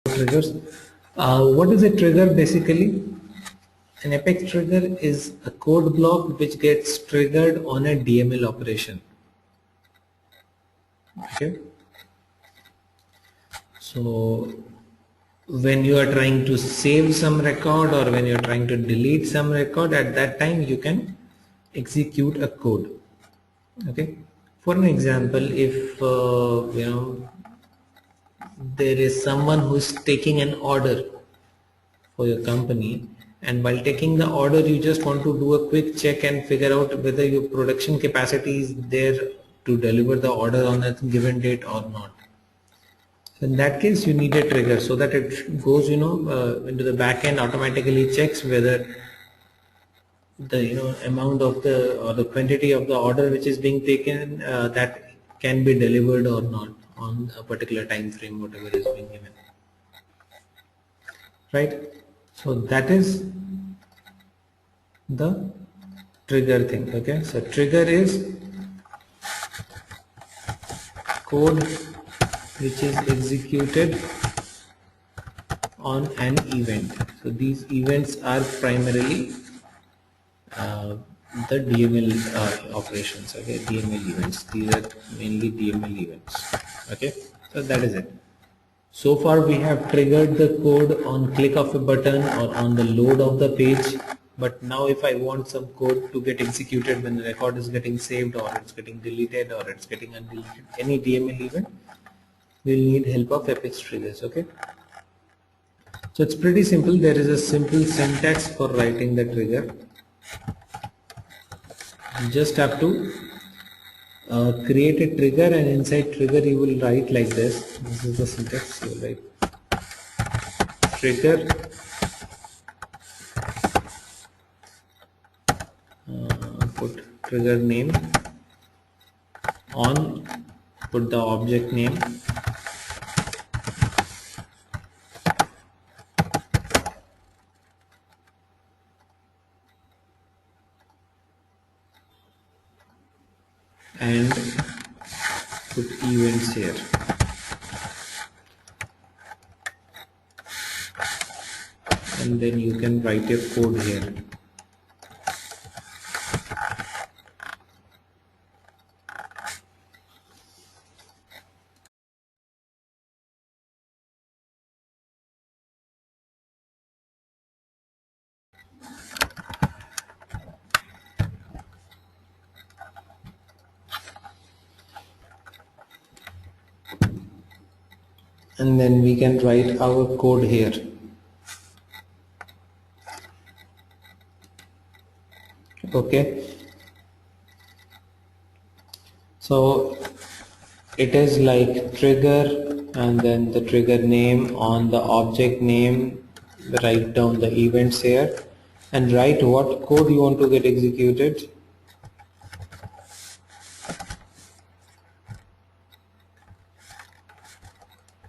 Triggers. What is a trigger basically? An Apex trigger is a code block which gets triggered on a DML operation. Okay. So when you are trying to save some record or when you are trying to delete some record, at that time you can execute a code. Okay. For an example, if there is someone who is taking an order for your company, and while taking the order you just want to do a quick check and figure out whether your production capacity is there to deliver the order on a given date or not. So in that case you need a trigger so that it goes into the back end, automatically checks whether the amount of the or the quantity of the order which is being taken that can be delivered or not on a particular time frame, whatever is being given, right? So that is the trigger thing. Okay, so trigger is code which is executed on an event. So these events are primarily uh, the DML operations. Okay, DML events, these are mainly DML events. Okay, so that is it. So far we have triggered the code on click of a button or on the load of the page, but now if I want some code to get executed when the record is getting saved or it's getting deleted or it's getting undeleted, any DML event, we'll need help of Apex triggers. Okay, so it's pretty simple. There is a simple syntax for writing the trigger. You just have to create a trigger, and inside trigger you will write like this. This is the syntax. You will write trigger put trigger name on, put the object name, and put events here. And then you can write a code here. And then we can write our code here. Okay, so it is like trigger and then the trigger name on the object name, write down the events here and write what code you want to get executed.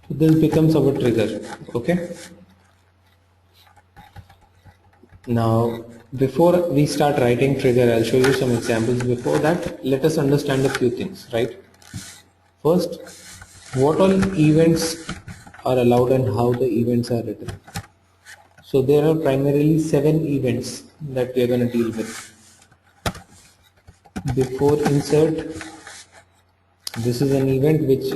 So this becomes our trigger. Okay, now before we start writing trigger, I'll show you some examples. Before that, let us understand a few things, right? First, what all events are allowed and how the events are written. So there are primarily 7 events that we are going to deal with. Before insert, this is an event which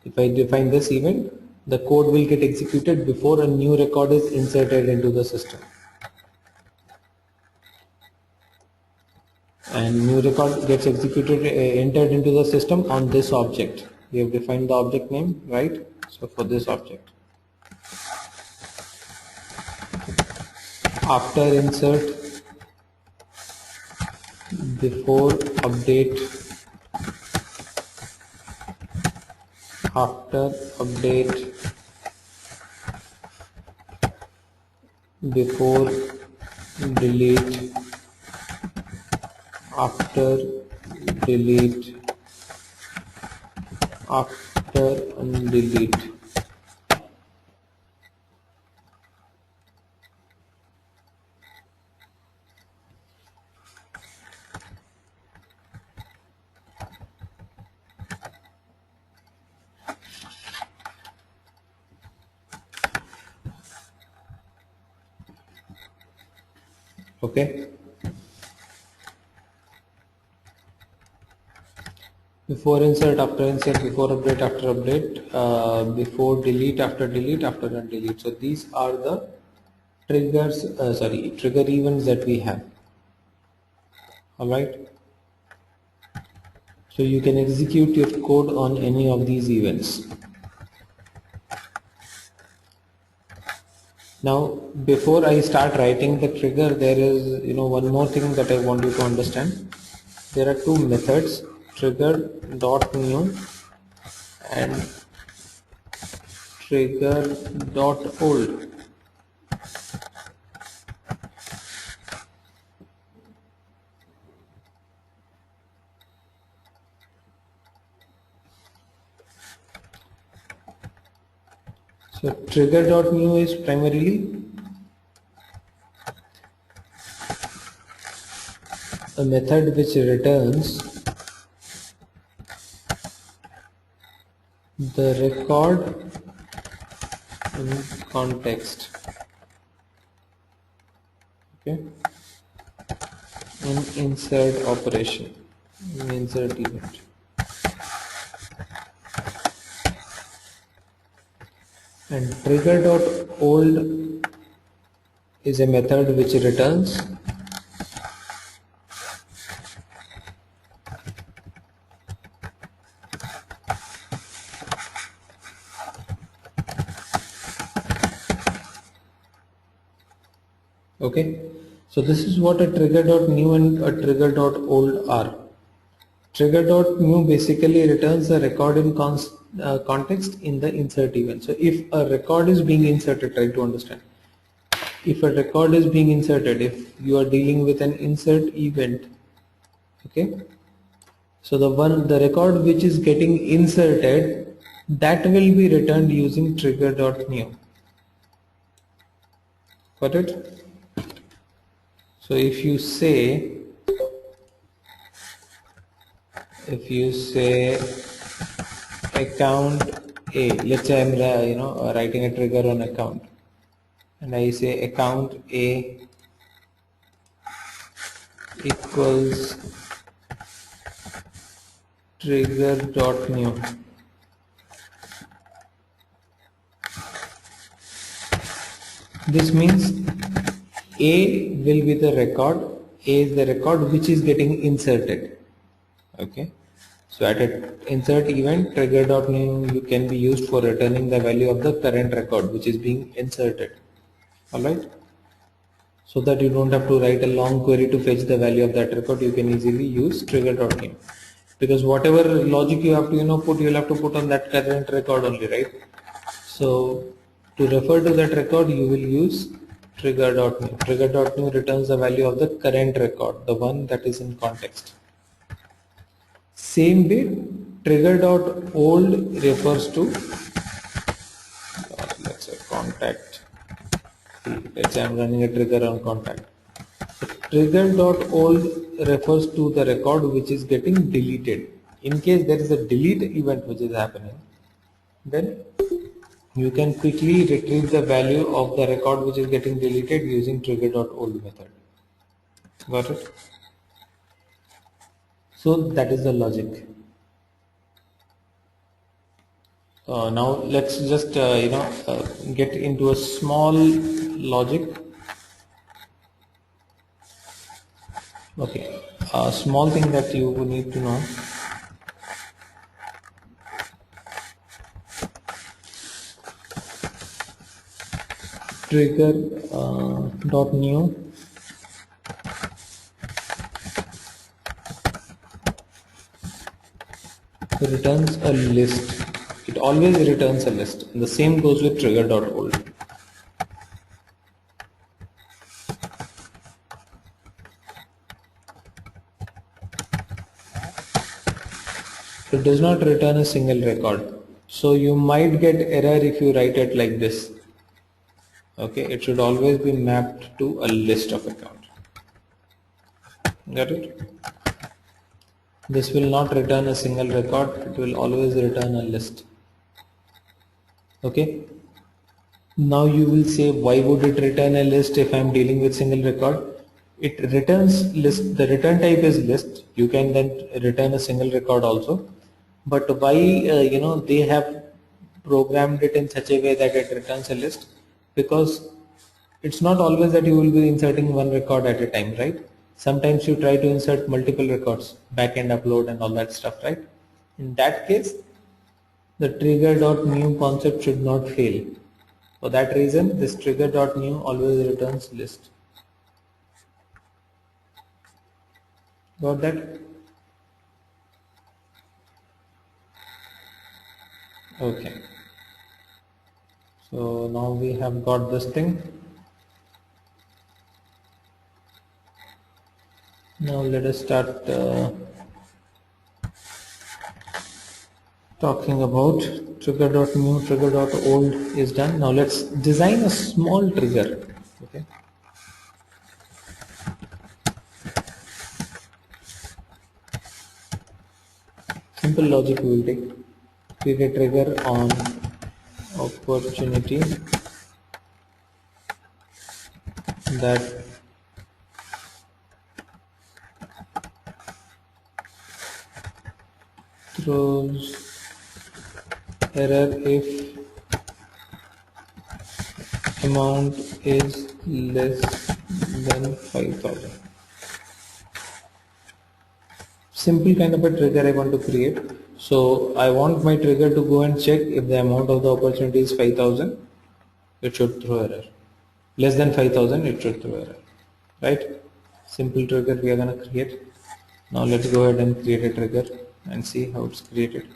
if I define this event, the code will get executed before a new record is inserted into the system. And new record gets executed, entered into the system on this object. We have defined the object name, right? So for this object, after insert, before update, after update, before delete, after delete, after undelete. Okay. Before insert, after insert, before update, after update, before delete, after delete, after delete. So these are the triggers, trigger events that we have. All right. So you can execute your code on any of these events. Now, before I start writing the trigger, there is one more thing that I want you to understand. There are two methods, trigger.new and trigger.old. So trigger.new is primarily a method which returns the record in context. Okay. In insert operation, in insert event. And trigger.old is a method which returns okay. So this is what a trigger.new and a trigger.old are. Trigger.new basically returns the record in context in the insert event. So if a record is being inserted, try to understand. If a record is being inserted, if you are dealing with an insert event, okay, so the record which is getting inserted, that will be returned using trigger.new. Got it? So if you say account A, let's say I'm writing a trigger on account, and I say account A equals trigger.new. This means A will be the record. A is the record which is getting inserted. Okay. So at an insert event, trigger.new can be used for returning the value of the current record which is being inserted. Alright. So that you don't have to write a long query to fetch the value of that record, you can easily use trigger.new. Because whatever logic you have to put, you'll have to put on that current record only, right? So to refer to that record, you will use trigger.new. Trigger.new returns the value of the current record, the one that is in context. Same way, trigger.old refers to, let's say contact. Let's say I'm running a trigger on contact. So trigger.old refers to the record which is getting deleted. In case there is a delete event which is happening, then you can quickly retrieve the value of the record which is getting deleted using trigger.old method. Got it? So that is the logic. Now let's just get into a small logic. Okay, a small thing that you need to know. Trigger.new returns a list. It always returns a list, and the same goes with trigger.old. It does not return a single record, so you might get error if you write it like this. Okay, it should always be mapped to a list of accounts. Got it? This will not return a single record, it will always return a list. Okay, now you will say, why would it return a list if I am dealing with single record? it returns list. The return type is list. You can then return a single record also, but why they have programmed it in such a way that it returns a list? Because it's not always that you will be inserting one record at a time, right? Sometimes you try to insert multiple records, backend upload and all that stuff, right? In that case, the trigger.new concept should not fail. For that reason, this trigger.new always returns list. Got that? Okay. So now we have got this thing. Now let us start talking about trigger.new, trigger.old is done. Now let's design a small trigger. Okay. Simple logic we will take. Create a trigger on opportunity that throws error if amount is less than 5,000. Simple kind of a trigger I want to create. So I want my trigger to go and check if the amount of the opportunity is 5,000, it should throw error. Less than 5,000, it should throw error. Right? Simple trigger we are going to create. Now let's go ahead and create a trigger and see how it's created.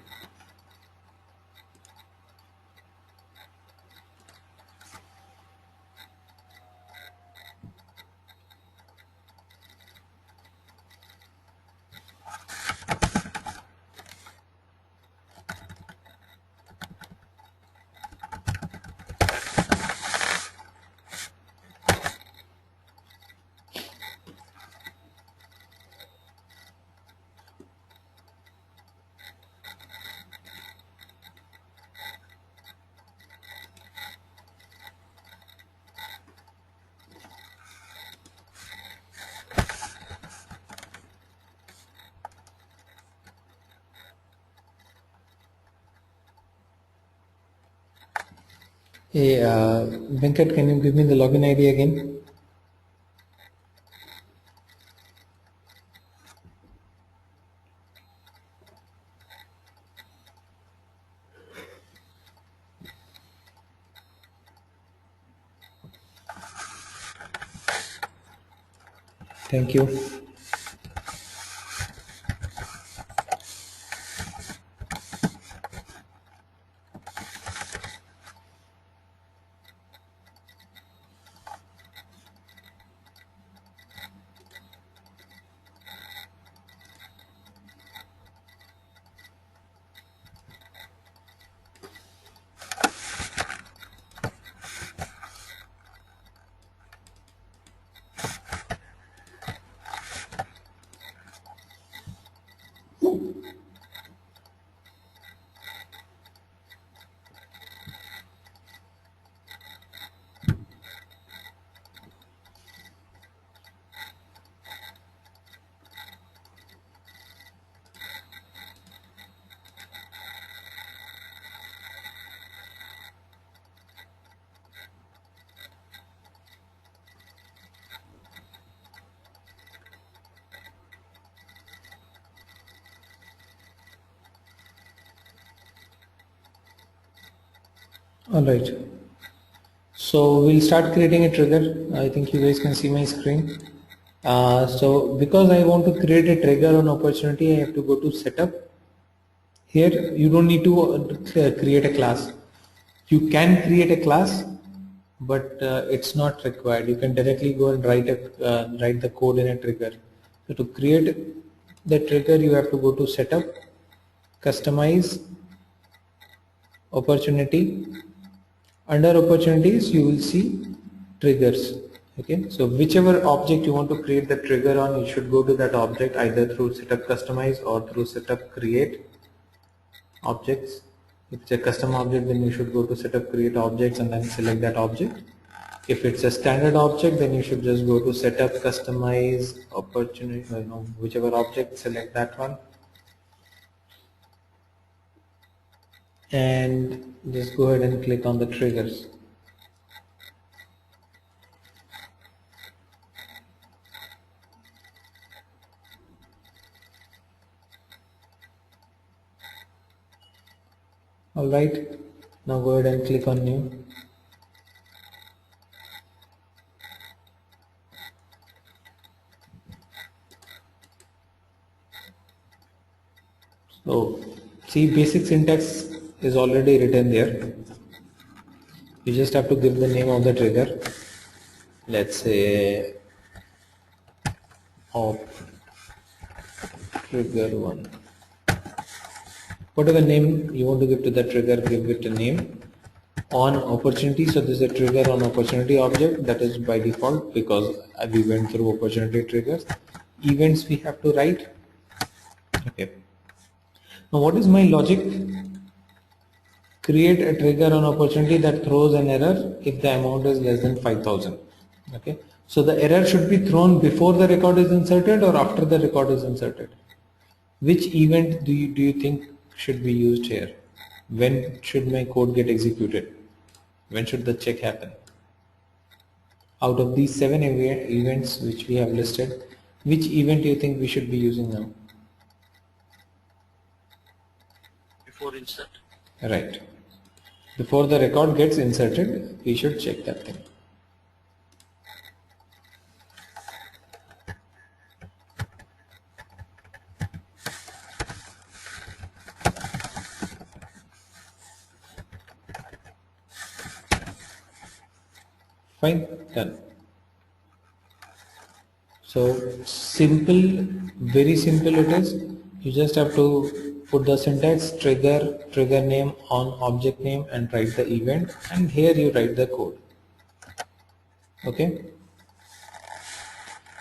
Hey, Venkat, can you give me the login ID again? Thank you. All right. So we'll start creating a trigger. I think you guys can see my screen. So because I want to create a trigger on opportunity, I have to go to setup. Here you don't need to create a class. You can create a class, but it's not required. You can directly go and write the code in a trigger. So to create the trigger, you have to go to setup, customize, opportunity. Under opportunities, you will see triggers. Okay, so whichever object you want to create the trigger on, you should go to that object either through setup customize or through setup create objects. If it's a custom object, then you should go to setup create objects and then select that object. If it's a standard object, then you should just go to setup, customize, opportunity, whichever object, select that one, and just go ahead and click on the triggers. Alright, now go ahead and click on new. So see, basic syntax is already written there. You just have to give the name of the trigger. Let's say op trigger 1. Whatever name you want to give to the trigger, give it a name. On opportunity, so this is a trigger on opportunity object, that is by default because we went through opportunity triggers. Events we have to write. Okay. Now what is my logic? Create a trigger on opportunity that throws an error if the amount is less than 5,000. Okay. So the error should be thrown before the record is inserted or after the record is inserted. Which event do you think should be used here? When should my code get executed? When should the check happen? Out of these 7 events which we have listed, which event do you think we should be using now? Before insert. Right. Before the record gets inserted, we should check that thing. Fine, done. So simple, very simple it is. You just have to put the syntax trigger name on object name and write the event, and here you write the code. Okay.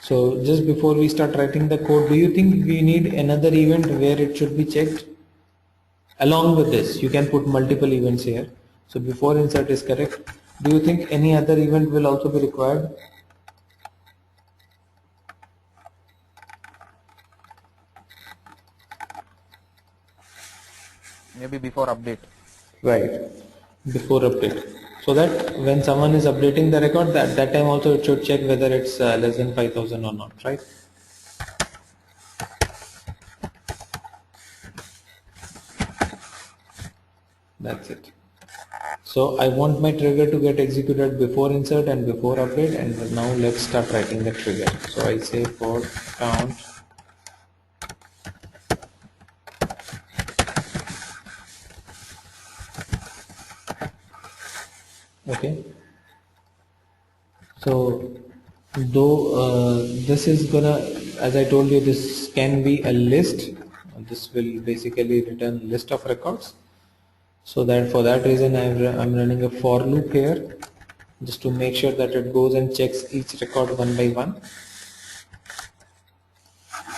So just before we start writing the code, do you think we need another event where it should be checked? Along with this, you can put multiple events here. So before insert is correct. Do you think any other event will also be required? Maybe before update. Right, before update. So that when someone is updating the record, that time also it should check whether it's less than 5,000 or not, right? That's it. So I want my trigger to get executed before insert and before update, and now let's start writing the trigger. So I say for count okay. So though this is gonna, as I told you, this can be a list. This will basically return list of records. So that for that reason I'm running a for loop here, just to make sure that it goes and checks each record one by one.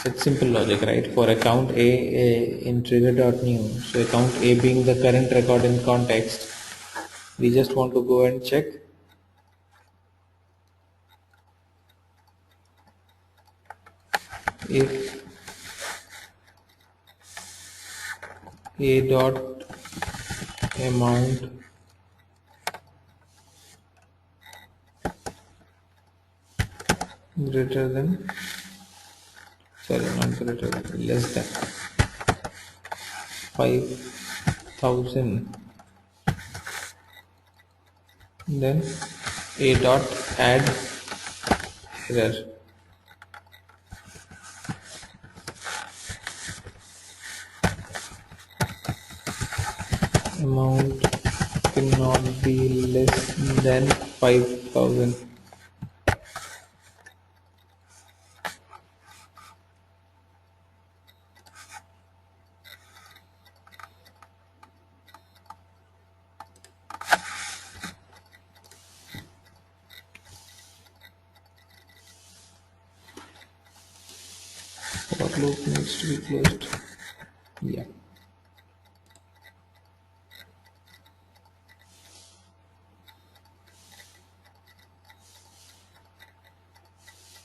It's simple logic, right? For account A in trigger.new, so account A being the current record in context, we just want to go and check if A dot amount greater than, sorry, not greater than, less than 5,000, then A dot add error. Amount cannot be less than 5,000. For loop needs to be closed. Yeah.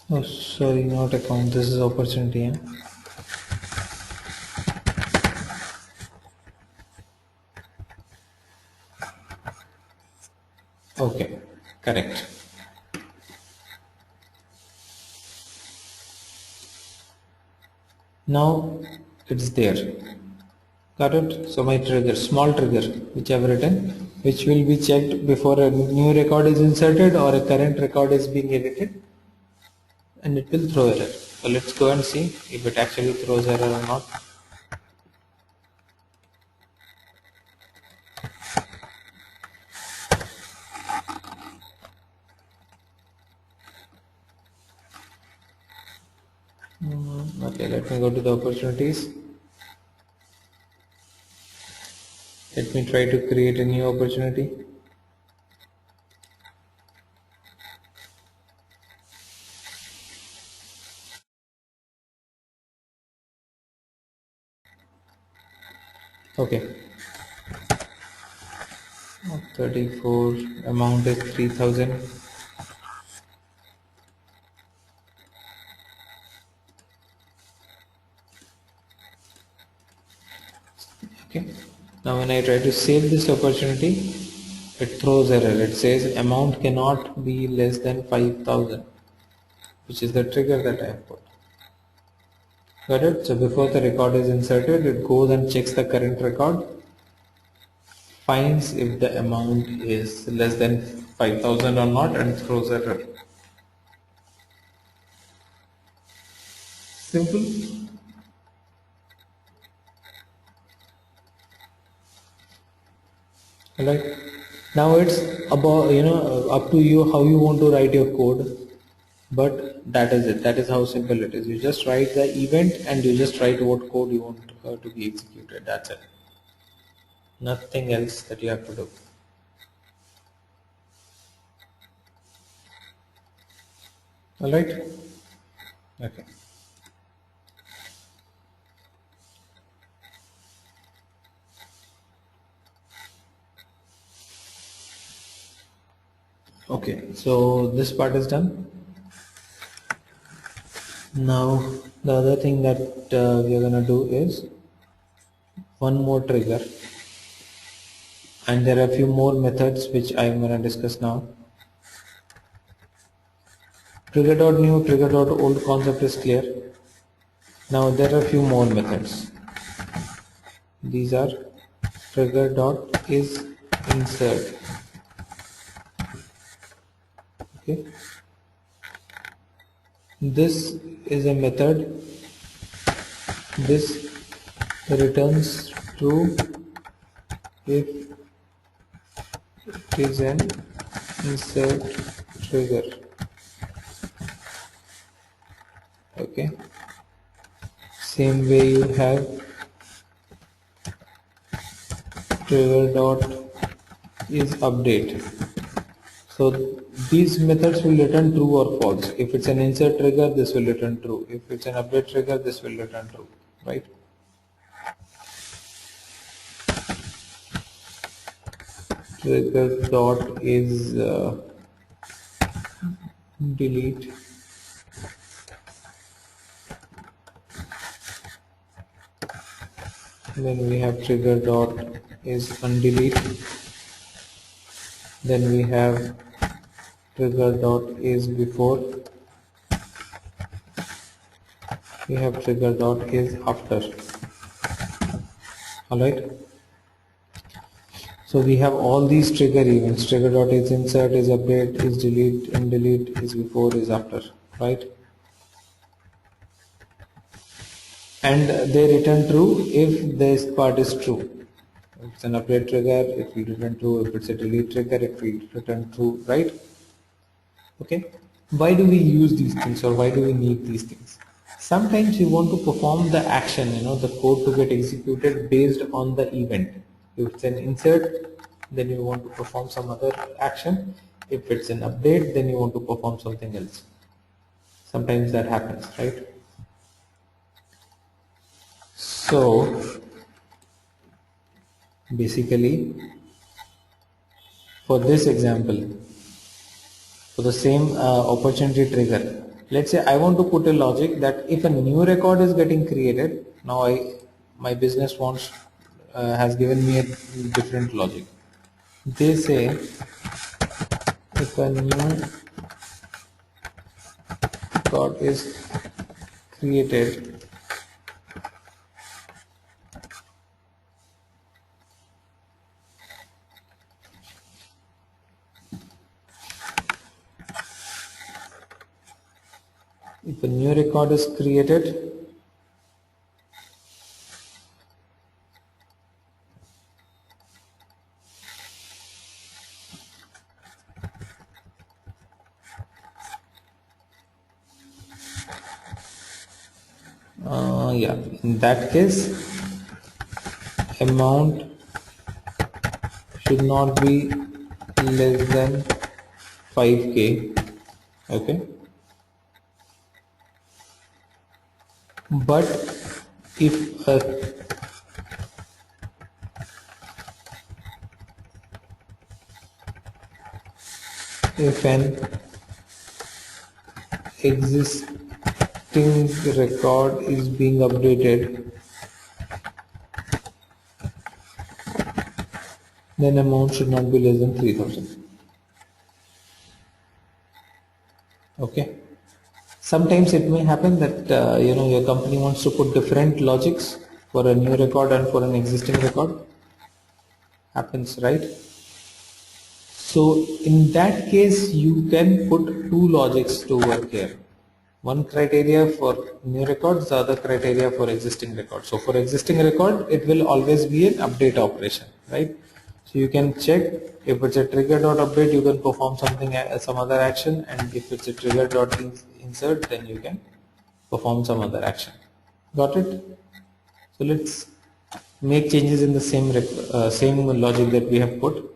Oh, sorry, not account. This is opportunity. Yeah? Okay, correct. Now it's there. Got it? So my trigger, small trigger, which I've written, which will be checked before a new record is inserted or a current record is being edited, and it will throw error. So let's go and see if it actually throws error or not. Okay, let me go to the opportunities. Let me try to create a new opportunity. Okay, 34, amount is 3000. Okay, now when I try to save this opportunity, it throws error. It says amount cannot be less than 5000, which is the trigger that I have put. Got it? So before the record is inserted, it goes and checks the current record, finds if the amount is less than 5000 or not, and throws error. Simple. Alright. Now it's about, up to you how you want to write your code, but that is it. That is how simple it is. You just write the event and you just write what code you want to be executed. That's it. Nothing else that you have to do. Alright. Okay. Okay, so this part is done. Now the other thing that we are gonna do is one more trigger, and there are a few more methods which I am gonna discuss now. Trigger.new, trigger.old concept is clear. Now there are a few more methods. These are trigger.isInsert. Okay. This is a method. This returns true if it is an insert trigger. Okay. Same way you have trigger dot is update. So these methods will return true or false. If it's an insert trigger, this will return true. If it's an update trigger, this will return true, right? Trigger dot is delete. Then we have trigger dot is undelete. Then we have trigger dot is before. We have trigger dot is after. Alright. So we have all these trigger events. Trigger dot is insert, is update, is delete, undelete, is before, is after, right? And they return true if this part is true. If it's an update trigger, it will return true. If it's a delete trigger, it will return true, right? Okay. Why do we use these things, or why do we need these things? Sometimes you want to perform the action, the code to get executed based on the event. If it's an insert, then you want to perform some other action. If it's an update, then you want to perform something else. Sometimes that happens, right? So basically, for this example, for the same opportunity trigger, let's say I want to put a logic that if a new record is getting created, now my business wants has given me a different logic. They say if a new record is created, if a new record is created, yeah, in that case amount should not be less than 5k. Okay, but if an existing record is being updated, then amount should not be less than 3000. Okay, sometimes it may happen that your company wants to put different logics for a new record and for an existing record. Happens, right? So in that case you can put two logics to work here. One criteria for new records, the other criteria for existing records. So for existing record, it will always be an update operation, right? So you can check if it's a trigger.update, you can perform something, some other action, and if it's a trigger.insert, then you can perform some other action. Got it? So let's make changes in the same logic that we have put.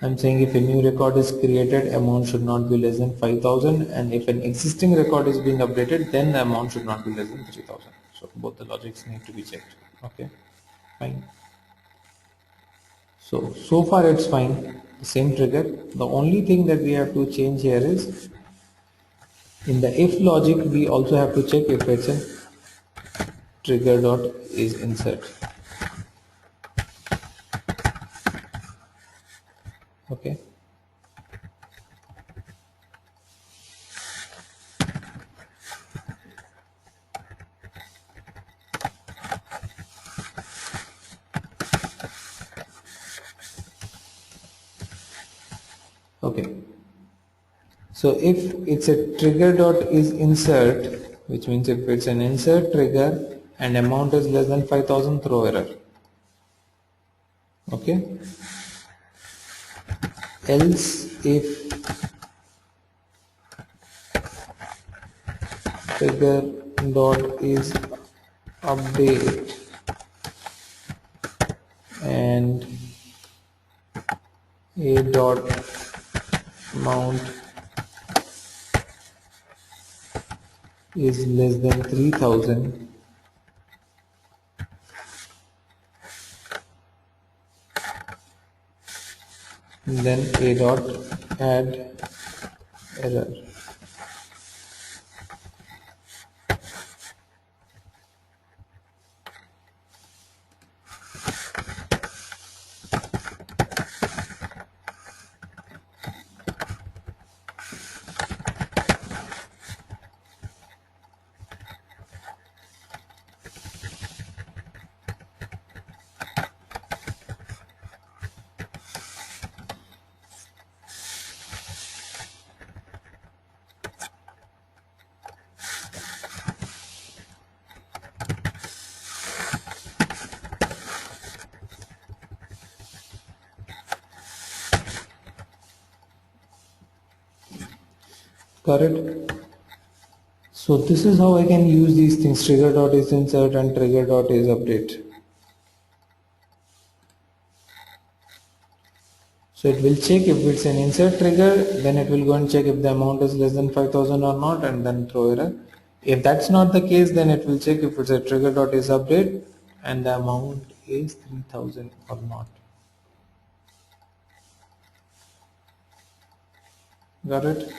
I'm saying if a new record is created, amount should not be less than 5000, and if an existing record is being updated, then the amount should not be less than 3000. So both the logics need to be checked. Okay, fine. So far it's fine, the same trigger. The only thing that we have to change here is in the if logic we also have to check if it's a trigger dot is insert. Okay, okay. So if it's a trigger dot is insert, which means if it's an insert trigger and amount is less than 5000, throw error. Okay. Else if trigger dot is update and a dot mount is less than 3000, then a dot add error. Got it? So this is how I can use these things, trigger dot is insert and trigger dot is update. So it will check if it's an insert trigger, then it will go and check if the amount is less than 5000 or not, and then throw error. If that's not the case, then it will check if it's a trigger dot is update and the amount is 3000 or not. Got it?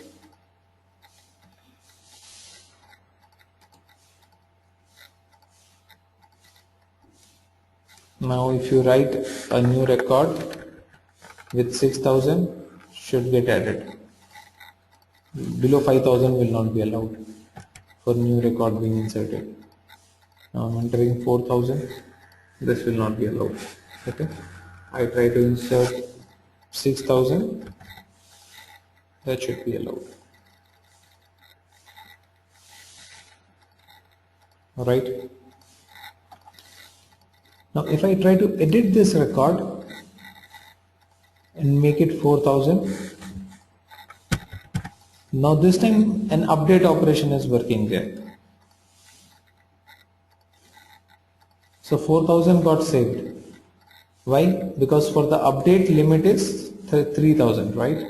Now if you write a new record with 6,000 should get added. Below 5,000 will not be allowed for new record being inserted. Now I'm entering 4,000. This will not be allowed. Okay. I try to insert 6,000. That should be allowed. Alright. Now if I try to edit this record and make it 4,000, now this time an update operation is working there. So 4,000 got saved. Why? Because for the update limit is 3,000, right?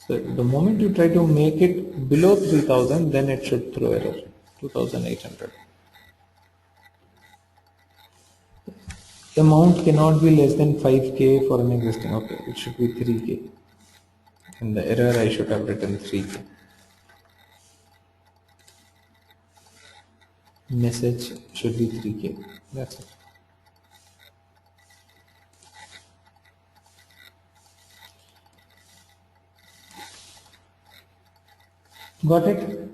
So the moment you try to make it below 3,000, then it should throw error 2,800. Amount cannot be less than 5k for an existing. Okay, it should be 3k. In the error I should have written 3k. Message should be 3k. That's it. Got it?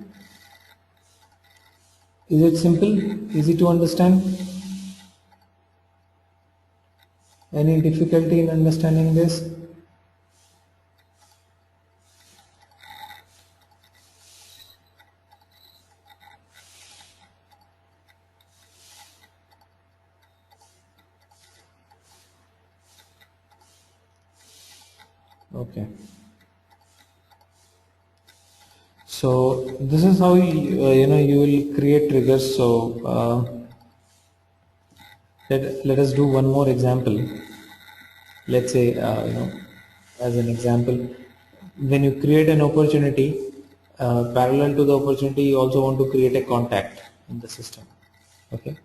Is it simple? Easy to understand? Any difficulty in understanding this? Okay. So this is how you will create triggers. So let us do one more example. Let's say as an example, when you create an opportunity, parallel to the opportunity, you also want to create a contact in the system. Okay.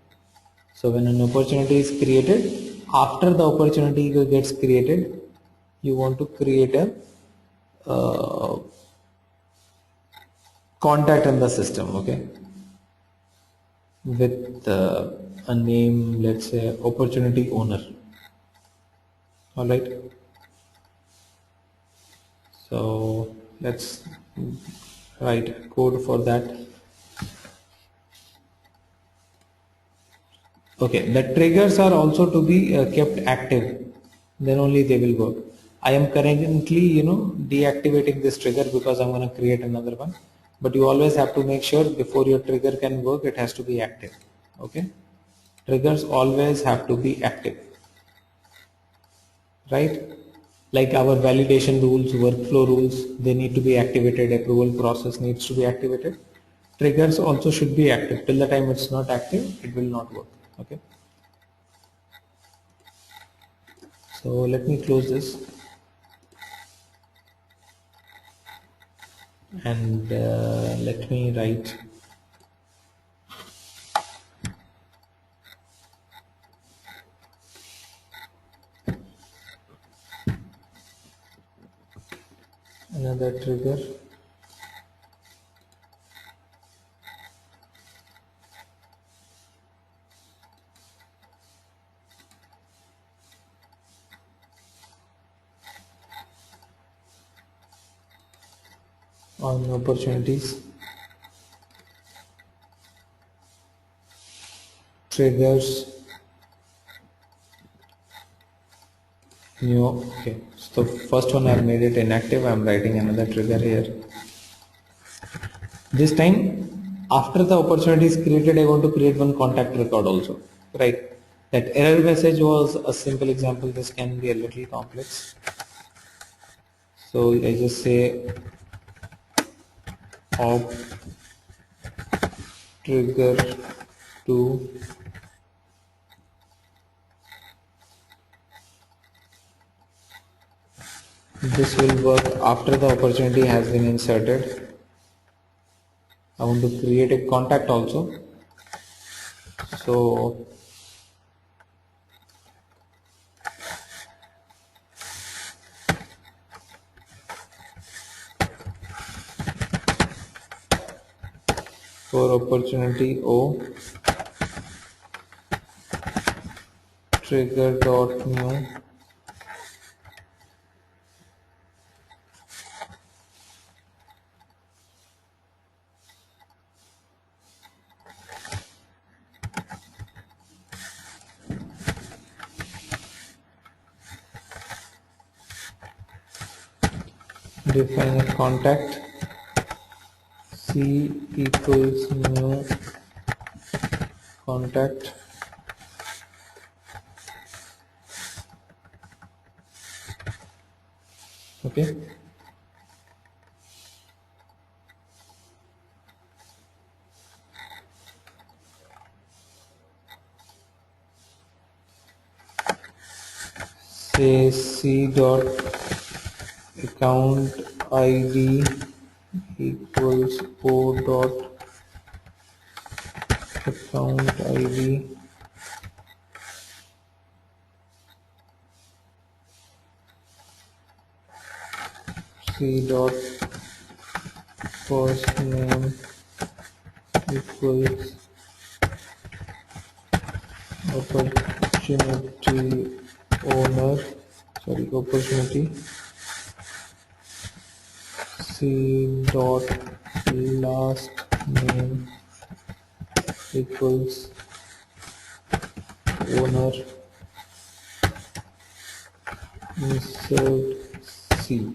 So when an opportunity is created, after the opportunity gets created, you want to create a contact in the system, okay, with a name, let's say opportunity owner. All right. So let's write code for that. Okay, the triggers are also to be kept active, then only they will work. I am currently deactivating this trigger because I'm going to create another one, but you always have to make sure before your trigger can work, it has to be active. Okay, triggers always have to be active, right? Like our validation rules, workflow rules, they need to be activated, approval process needs to be activated. Triggers also should be active. Till the time it's not active, it will not work. Okay. So let me close this and let me write another trigger. On opportunities, triggers, new. Okay, so first one I have made it inactive. I am writing another trigger here. This time, after the opportunity is created, I want to create one contact record also, right? That error message was a simple example. This can be a little complex. So I just say op trigger to this will work after the opportunity has been inserted. I want to create a contact also. So for opportunity O, trigger dot new define a contact C equals new contact okay. Say C dot account ID equals O dot account ID C dot first name equals opportunity owner, sorry, opportunity C dot last name equals owner, insert C.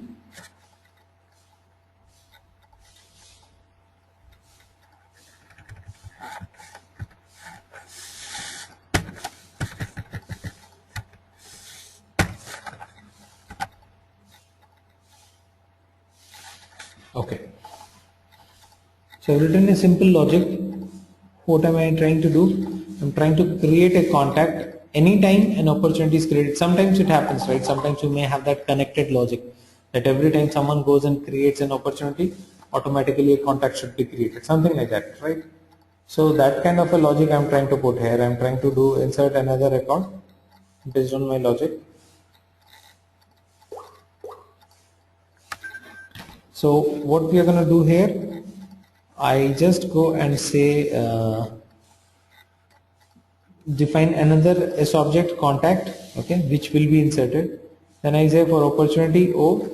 Okay. So I've written a simple logic. What am I trying to do? I'm trying to create a contact anytime an opportunity is created. Sometimes it happens, right? Sometimes you may have that connected logic that every time someone goes and creates an opportunity, automatically a contact should be created. Something like that, right? So that kind of a logic I'm trying to put here. I'm trying to do insert another record based on my logic. So what we are going to do here, I just go and say define another S object contact, okay, which will be inserted. Then I say for opportunity O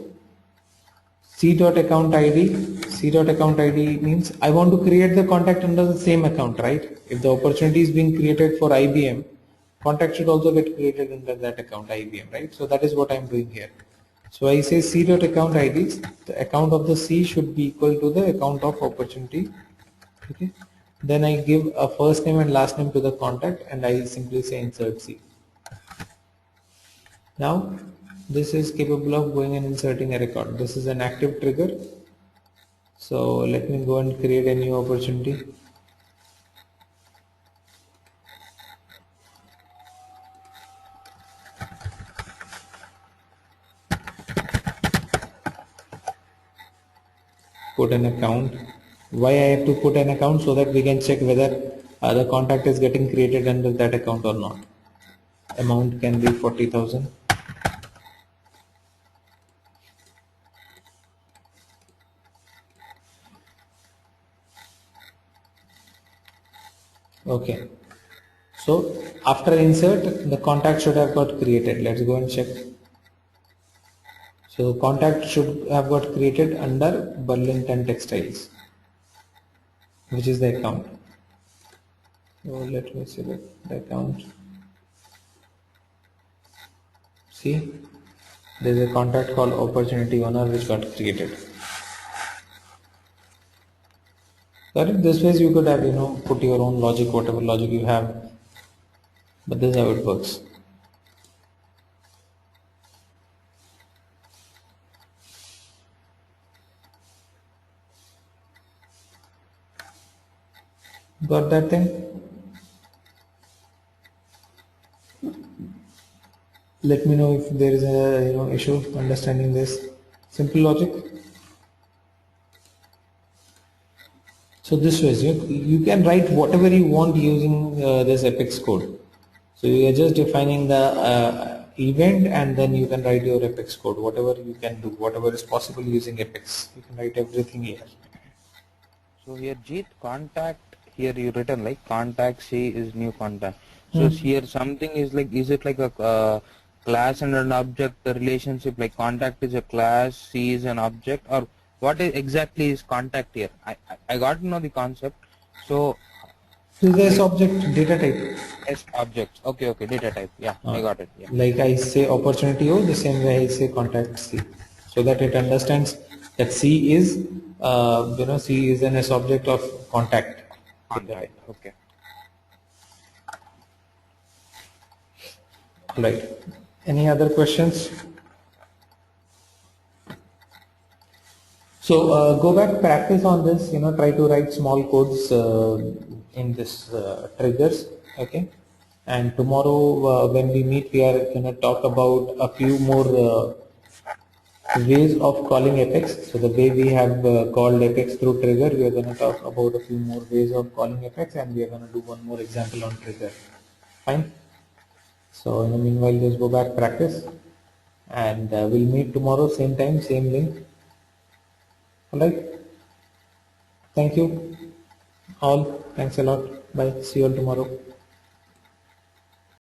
C dot account ID. C dot account ID means I want to create the contact under the same account, right? If the opportunity is being created for IBM, contact should also get created under that account IBM, right? So that is what I am doing here. So I say C dot account IDs, the account of the C should be equal to the account of opportunity, okay. Then I give a first name and last name to the contact and I simply say insert C. Now this is capable of going and inserting a record. This is an active trigger. So let me go and create a new opportunity. Put an account. Why I have to put an account? So that we can check whether the contact is getting created under that account or not. Amount can be 40,000. Okay. So after insert, the contact should have got created. Let's go and check. So contact should have got created under Burlington Textiles, which is the account. So let me select the account. See, there is a contact called opportunity owner which got created. Got it? This way you could have, put your own logic, whatever logic you have, but this is how it works. Got that thing? Let me know if there is a issue understanding this simple logic. So this way you can write whatever you want using this Apex code. So you are just defining the event and then you can write your Apex code, whatever you can do, whatever is possible using Apex. You can write everything here. So here Jeet, contact, here you written like contact C is new contact. So here something is like, is it like a class and an object, the relationship, like contact is a class, C is an object, or what is exactly is contact here? I got to know the concept. So So this object data type. S objects. Okay, okay, data type. Yeah, I got it. Yeah. Like I say opportunity O, the same way I say contact C, so that it understands that C is, C is an S object of contact. Contact. Okay. Right. Any other questions? So go back, practice on this. Try to write small codes in this triggers. Okay. And tomorrow when we meet, we are going to talk about a few more ways of calling Apex. So the way we have called Apex through trigger, we are going to talk about a few more ways of calling Apex, and we are going to do one more example on trigger. Fine. So in the meanwhile, just go back, practice, and we'll meet tomorrow, same time, same link. Alright. Thank you all. Thanks a lot. Bye. See you all tomorrow.